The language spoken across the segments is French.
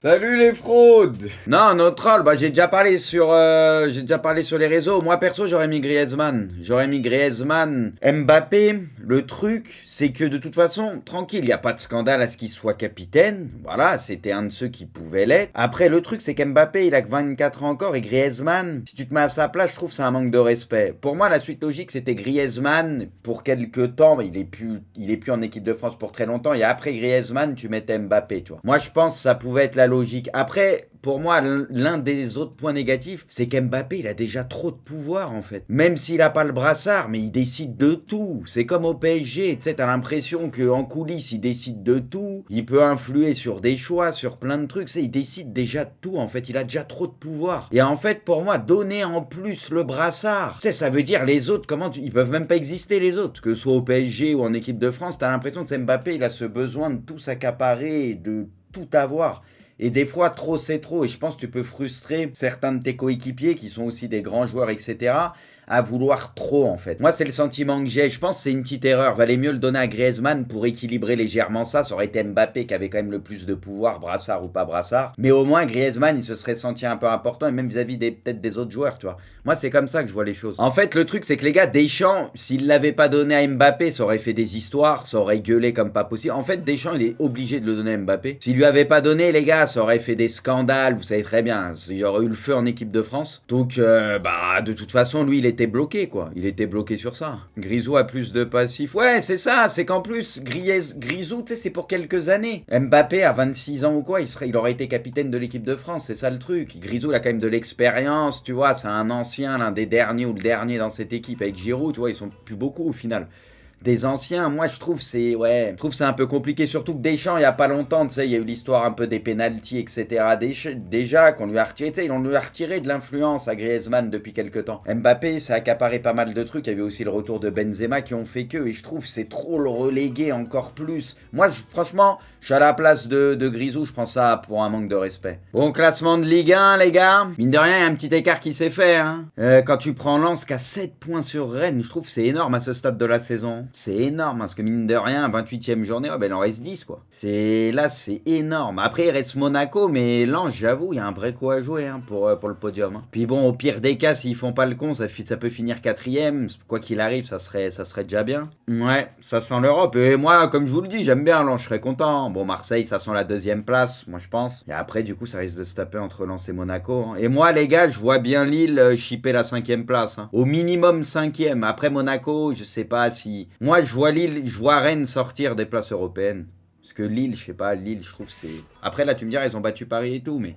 Salut les fraudes! Non, no troll, j'ai déjà parlé sur les réseaux. Moi perso, j'aurais mis Griezmann. Mbappé, le truc, c'est que de toute façon, tranquille, il n'y a pas de scandale à ce qu'il soit capitaine. Voilà, c'était un de ceux qui pouvaient l'être. Après, le truc, c'est qu'Mbappé, il a que 24 ans encore, et Griezmann, si tu te mets à sa place, je trouve que c'est un manque de respect. Pour moi, la suite logique, c'était Griezmann pour quelques temps, mais il est plus en équipe de France pour très longtemps, et après Griezmann, tu mettais Mbappé, tu vois. Moi, je pense que ça pouvait être la logique. Après, pour moi, l'un des autres points négatifs, c'est qu'Mbappé, il a déjà trop de pouvoir, en fait. Même s'il a pas le brassard, mais il décide de tout. C'est comme au PSG, tu sais, t'as l'impression qu'en coulisses, il décide de tout. Il peut influer sur des choix, sur plein de trucs. Tu sais, il décide déjà de tout, en fait. Il a déjà trop de pouvoir. Et en fait, pour moi, donner en plus le brassard, tu sais, ça veut dire les autres, ils peuvent même pas exister, les autres. Que ce soit au PSG ou en équipe de France, t'as l'impression que Mbappé, il a ce besoin de tout s'accaparer et de tout avoir. Et des fois, trop c'est trop. Et je pense que tu peux frustrer certains de tes coéquipiers qui sont aussi des grands joueurs, etc., à vouloir trop, en fait. Moi, c'est le sentiment que j'ai. Je pense que c'est une petite erreur. Valait mieux le donner à Griezmann pour équilibrer légèrement ça. Ça aurait été Mbappé qui avait quand même le plus de pouvoir, brassard ou pas brassard. Mais au moins, Griezmann, il se serait senti un peu important, et même vis-à-vis peut-être des autres joueurs, tu vois. Moi, c'est comme ça que je vois les choses. En fait, le truc, c'est que les gars, Deschamps, s'il l'avait pas donné à Mbappé, ça aurait fait des histoires, ça aurait gueulé comme pas possible. En fait, Deschamps, il est obligé de le donner à Mbappé. S'il lui avait pas donné, les gars, ça aurait fait des scandales, vous savez très bien. Il y aurait eu le feu en équipe de France. Donc, de toute façon, lui, il était bloqué, quoi. Il était bloqué sur ça. Grisou a plus de passifs. Ouais, c'est ça, c'est qu'en plus, Grisou, tu sais, c'est pour quelques années. Mbappé, à 26 ans ou quoi, il aurait été capitaine de l'équipe de France, c'est ça le truc. Grisou, il a quand même de l'expérience, tu vois, c'est un ancien, l'un des derniers ou le dernier dans cette équipe avec Giroud, tu vois, ils sont plus beaucoup au final. Des anciens, moi je trouve c'est un peu compliqué, surtout que Deschamps il y a pas longtemps, tu sais, il y a eu l'histoire un peu des pénaltys, etc. Déjà qu'on lui a retiré, tu sais, on lui a retiré de l'influence à Griezmann depuis quelques temps. Mbappé, ça a accaparé pas mal de trucs, il y avait aussi le retour de Benzema qui ont fait que, et je trouve c'est trop le reléguer encore plus. Moi, franchement, je suis à la place de Grisou, je prends ça pour un manque de respect. Bon classement de Ligue 1, les gars. Mine de rien, il y a un petit écart qui s'est fait, hein. Quand tu prends Lens qui a 7 points sur Rennes, je trouve que c'est énorme à ce stade de la saison. C'est énorme, parce que mine de rien, 28e journée, il en reste 10, quoi. C'est énorme. Après, il reste Monaco, mais Lens, j'avoue, il y a un vrai coup à jouer, hein, pour le podium, hein. Puis bon, au pire des cas, s'ils font pas le con, ça peut finir 4e. Quoi qu'il arrive, ça serait déjà bien. Ouais, ça sent l'Europe. Et moi, comme je vous le dis, j'aime bien Lens, je serais content. Bon, Marseille, ça sent la 2e place, moi je pense. Et après, du coup, ça risque de se taper entre Lens et Monaco, hein. Et moi, les gars, je vois bien Lille chipper la 5e place, hein. Au minimum 5e. Après Monaco, je sais pas si... Moi, je vois Rennes sortir des places européennes. Parce que Lille, je sais pas, Lille, je trouve c'est... Après, là, tu me diras, ils ont battu Paris et tout, mais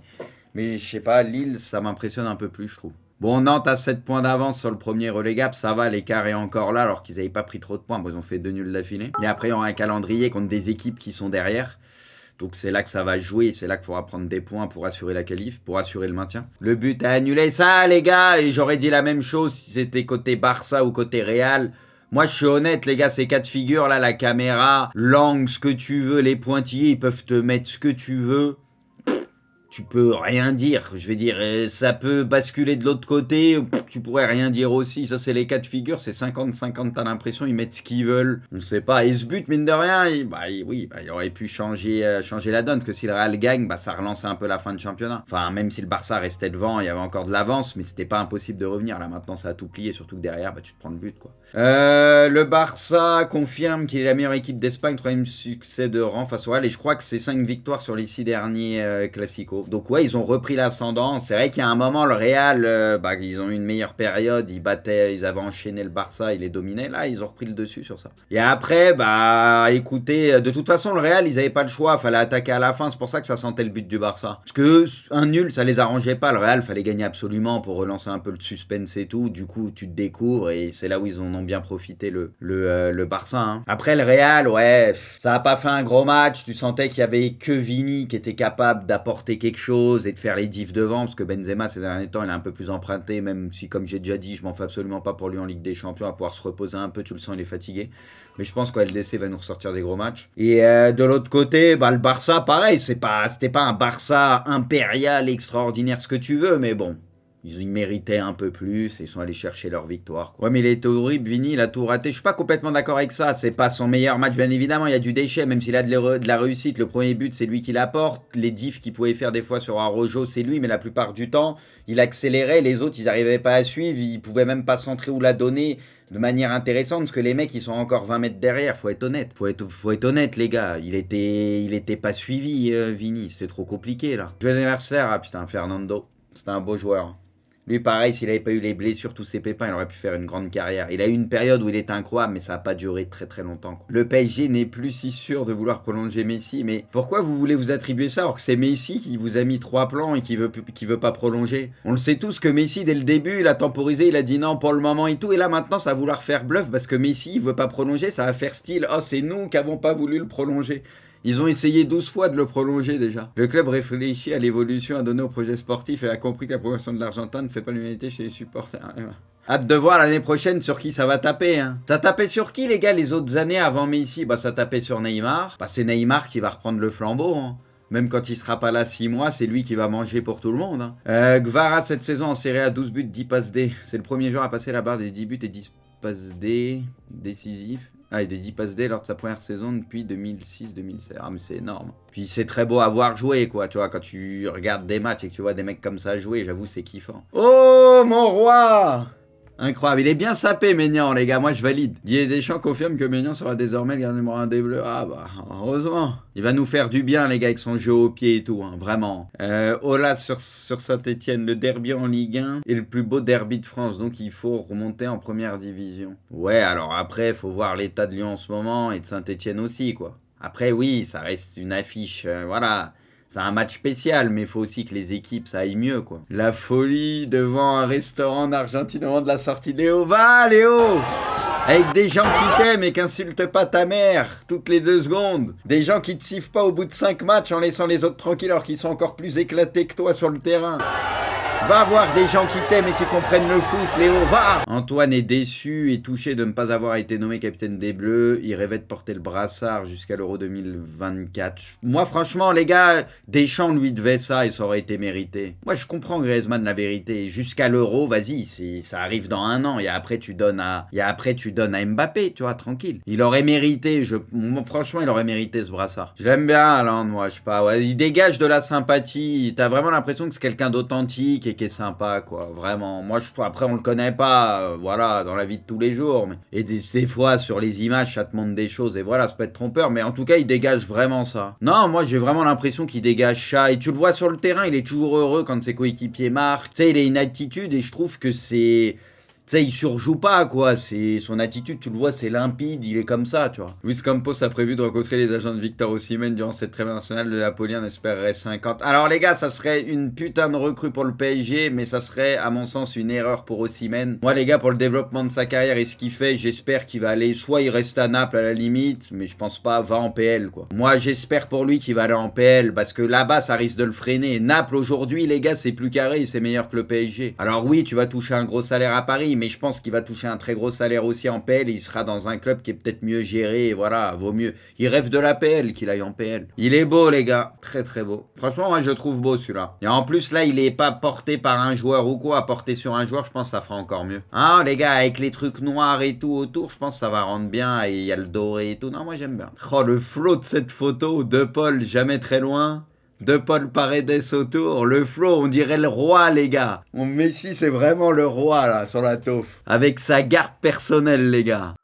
je sais pas, Lille, ça m'impressionne un peu plus, je trouve. Bon, Nantes a 7 points d'avance sur le premier relégable, ça va, l'écart est encore là, alors qu'ils n'avaient pas pris trop de points, ils ont fait 2 nuls d'affilée. Et après, il y aura un calendrier contre des équipes qui sont derrière. Donc c'est là que ça va jouer, c'est là qu'il faudra prendre des points pour assurer la qualif, pour assurer le maintien. Le but à annuler ça, les gars, et j'aurais dit la même chose si c'était côté Barça ou côté Real. Moi, je suis honnête, les gars, ces cas de figure, là, la caméra, l'angle, ce que tu veux, les pointillés, ils peuvent te mettre ce que tu veux. Tu peux rien dire, je vais dire, ça peut basculer de l'autre côté, tu pourrais rien dire aussi, ça c'est les cas de figure, c'est 50-50, t'as l'impression, ils mettent ce qu'ils veulent, on sait pas, et ce but, mine de rien, il aurait pu changer la donne, parce que si le Real gagne, ça relançait un peu la fin de championnat, enfin, même si le Barça restait devant, il y avait encore de l'avance, mais c'était pas impossible de revenir, là maintenant ça a tout plié, surtout que derrière, tu te prends le but, quoi. Le Barça confirme qu'il est la meilleure équipe d'Espagne, 3e succès de rang face au Real, et je crois que c'est 5 victoires sur les 6 derniers Clasico. Donc ouais, ils ont repris l'ascendant. C'est vrai qu'il y a un moment, le Real, ils ont eu une meilleure période. Ils avaient enchaîné le Barça, ils les dominaient. Là, ils ont repris le dessus sur ça. Et après, écoutez, de toute façon, le Real, ils n'avaient pas le choix. Fallait attaquer à la fin. C'est pour ça que ça sentait le but du Barça. Parce que un nul, ça les arrangeait pas. Le Real, fallait gagner absolument pour relancer un peu le suspense et tout. Du coup, tu te découvres et c'est là où ils en ont bien profité le Barça, hein. Après, le Real, ouais, ça a pas fait un gros match. Tu sentais qu'il y avait que Vini qui était capable d'apporter quelque chose et de faire les diffs devant, parce que Benzema ces derniers temps il est un peu plus emprunté, même si comme j'ai déjà dit je m'en fais absolument pas pour lui en Ligue des Champions, à pouvoir se reposer un peu, tu le sens il est fatigué, mais je pense que LDC va nous ressortir des gros matchs. Et de l'autre côté, le Barça pareil, c'était pas un Barça impérial extraordinaire ce que tu veux, mais bon, Ils méritaient un peu plus et ils sont allés chercher leur victoire, quoi. Ouais, mais il était horrible, Vini, il a tout raté. Je suis pas complètement d'accord avec ça. C'est pas son meilleur match, bien évidemment. Il y a du déchet, même s'il a de la réussite. Le premier but, c'est lui qui l'apporte. Les diffs qu'il pouvait faire des fois sur Araujo, c'est lui, mais la plupart du temps, il accélérait. Les autres, ils n'arrivaient pas à suivre. Ils pouvaient même pas centrer ou la donner de manière intéressante parce que les mecs, ils sont encore 20 mètres derrière. Faut être honnête. Faut être honnête, les gars. Il était pas suivi, Vini. C'était trop compliqué, là. Joyeux anniversaire, ah putain, Fernando. C'était un beau joueur. Lui, pareil, s'il n'avait pas eu les blessures, tous ses pépins, il aurait pu faire une grande carrière. Il a eu une période où il était incroyable, mais ça n'a pas duré très très longtemps, quoi. Le PSG n'est plus si sûr de vouloir prolonger Messi, mais pourquoi vous voulez vous attribuer ça alors que c'est Messi qui vous a mis 3 plans et qui veut pas prolonger? On le sait tous que Messi, dès le début, il a temporisé, il a dit non pour le moment et tout, et là maintenant ça va vouloir faire bluff parce que Messi, il veut pas prolonger, ça va faire style, oh c'est nous qui n'avons pas voulu le prolonger. Ils ont essayé 12 fois de le prolonger déjà. Le club réfléchit à l'évolution à donner au projet sportif et a compris que la progression de l'Argentin ne fait pas l'unanimité chez les supporters. Hâte de voir l'année prochaine sur qui ça va taper. Hein. Ça tapait sur qui les gars les autres années avant Messi? Bah ça tapait sur Neymar. Bah c'est Neymar qui va reprendre le flambeau. Hein. Même quand il sera pas là 6 mois, c'est lui qui va manger pour tout le monde. Hein. Gvara cette saison en Serie A 12 buts, 10 passes D. C'est le premier joueur à passer la barre des 10 buts et 10 passes D décisifs. Ah, il a 10 passes D lors de sa première saison depuis 2006-2007. Ah, mais c'est énorme. Puis c'est très beau à voir jouer, quoi. Tu vois, quand tu regardes des matchs et que tu vois des mecs comme ça jouer, j'avoue, c'est kiffant. Oh, mon roi! Incroyable, il est bien sapé, Maignan, les gars, moi je valide. Didier Deschamps confirme que Maignan sera désormais le gardien numéro 1 des Bleus. Ah bah, heureusement. Il va nous faire du bien, les gars, avec son jeu au pied et tout, hein, vraiment. Ola sur Saint-Etienne, le derby en Ligue 1 est le plus beau derby de France, donc il faut remonter en première division. Ouais, alors après, il faut voir l'état de Lyon en ce moment et de Saint-Etienne aussi, quoi. Après, oui, ça reste une affiche, voilà. C'est un match spécial, mais il faut aussi que les équipes, ça aille mieux, quoi. La folie devant un restaurant en Argentine au moment de la sortie. Léo, va, Léo! Avec des gens qui t'aiment et qui insultent pas ta mère toutes les 2 secondes. Des gens qui te sifflent pas au bout de 5 matchs en laissant les autres tranquilles alors qu'ils sont encore plus éclatés que toi sur le terrain. Va voir des gens qui t'aiment et qui comprennent le foot, Léo, va! Antoine est déçu et touché de ne pas avoir été nommé capitaine des Bleus. Il rêvait de porter le brassard jusqu'à l'Euro 2024. Moi, franchement, les gars, Deschamps lui devait ça et ça aurait été mérité. Moi, je comprends Griezmann, la vérité. Jusqu'à l'Euro, vas-y, ça arrive dans 1 an. Et après, tu donnes à Mbappé, tu vois, tranquille. Il aurait mérité, franchement, il aurait mérité ce brassard. Je l'aime bien, Haaland, moi, je sais pas. Ouais, il dégage de la sympathie. T'as vraiment l'impression que c'est quelqu'un d'authentique et qui est sympa, quoi, vraiment. Moi, après, on le connaît pas, voilà, dans la vie de tous les jours. Et des fois, sur les images, ça te montre des choses, et voilà, ça peut être trompeur, mais en tout cas, il dégage vraiment ça. Non, moi, j'ai vraiment l'impression qu'il dégage ça, et tu le vois sur le terrain, il est toujours heureux quand ses coéquipiers marquent. Tu sais, il a une attitude, et je trouve que c'est... Tu sais, il surjoue pas, quoi. C'est son attitude, tu le vois, c'est limpide, il est comme ça, tu vois. Luis Campos a prévu de rencontrer les agents de Victor Osimhen durant cette trêve nationale de Napoli, on espérerait 50. Alors, les gars, ça serait une putain de recrue pour le PSG, mais ça serait, à mon sens, une erreur pour Osimhen. Moi, les gars, pour le développement de sa carrière et ce qu'il fait, j'espère qu'il va aller, soit il reste à Naples à la limite, mais je pense pas, va en PL, quoi. Moi, j'espère pour lui qu'il va aller en PL, parce que là-bas, ça risque de le freiner. Naples, aujourd'hui, les gars, c'est plus carré, c'est meilleur que le PSG. Alors oui, tu vas toucher un gros salaire à Paris, mais je pense qu'il va toucher un très gros salaire aussi en PL et il sera dans un club qui est peut-être mieux géré et voilà, vaut mieux. Il rêve de la PL qu'il aille en PL. Il est beau, les gars, très très beau. Franchement, moi je le trouve beau celui-là. Et en plus là, il est pas porté par un joueur ou quoi, porté sur un joueur, je pense que ça fera encore mieux. Hein, les gars, avec les trucs noirs et tout autour, je pense que ça va rendre bien et il y a le doré et tout. Non, moi j'aime bien. Oh, le flow de cette photo de Paul, jamais très loin. De Paul Paredes autour, le flow, on dirait le roi, les gars. Messi, c'est vraiment le roi, là, sur la taupe. Avec sa garde personnelle, les gars.